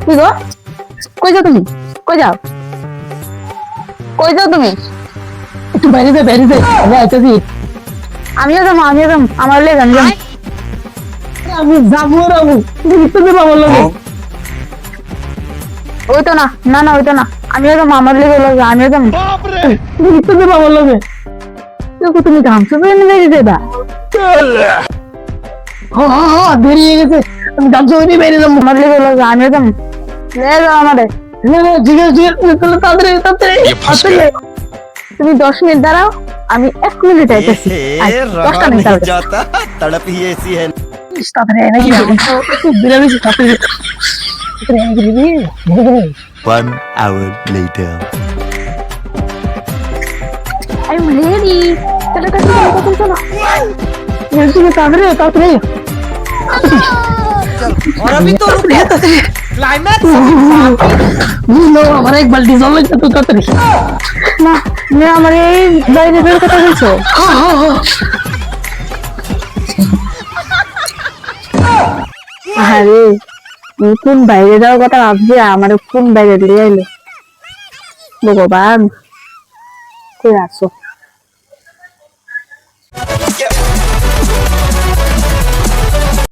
কি গো, কই যাও তুমি? কই যাও? কই যাও তুমি? একটু বাইরে দে আমি আইতাছি। আমিও যাবো, আমার লেগে আমি যাবো। আমি যাবো রাবু, তুমি ঘুরতে দেবো আমার লগে। ওই তো না, না না ওই তো না, আমিও যাবো, আমার লেগে লগে আমিও যাবো। তুমি ঘুরতে দেবো আমার লগে। দেখো তুমি গামছা পরে নিয়ে যাবা। দেরি হয়ে গেছে, আমি গামছা হয়ে বাইরে যাবো। আমার লেগে লগে আমিও যাবো, নিয়ে যাও আমারে। না না ঠিক আছে তাহলে তাড়াতাড়ি তাড়াতাড়ি। তুমি 10 মিনিট দাঁড়াও, আমি 1 মিনিট আইতেছি। ये দশটা रहा মিনিট नहीं দাঁড়াও। जाता तड़प ही ऐसी है। তাড়াতাড়ি আয় নাকি বিরামিস তাড়াতাড়ি। One hour later. I'm ready. চলো চলো। তাড়াতাড়ি তাড়াতাড়ি। और अभी तो रुको, क्लाइमैक्स আমার এক বালতি জল লাগছে তো তাড়াতাড়ি। না, না আমার এই বাইরে বের কথা বলছো। আরে কোন বাইরে যাওয়ার কথা ভাবছি, আমার কোন বাইরে দিয়ে আইলো। ভগবান, কই আছো?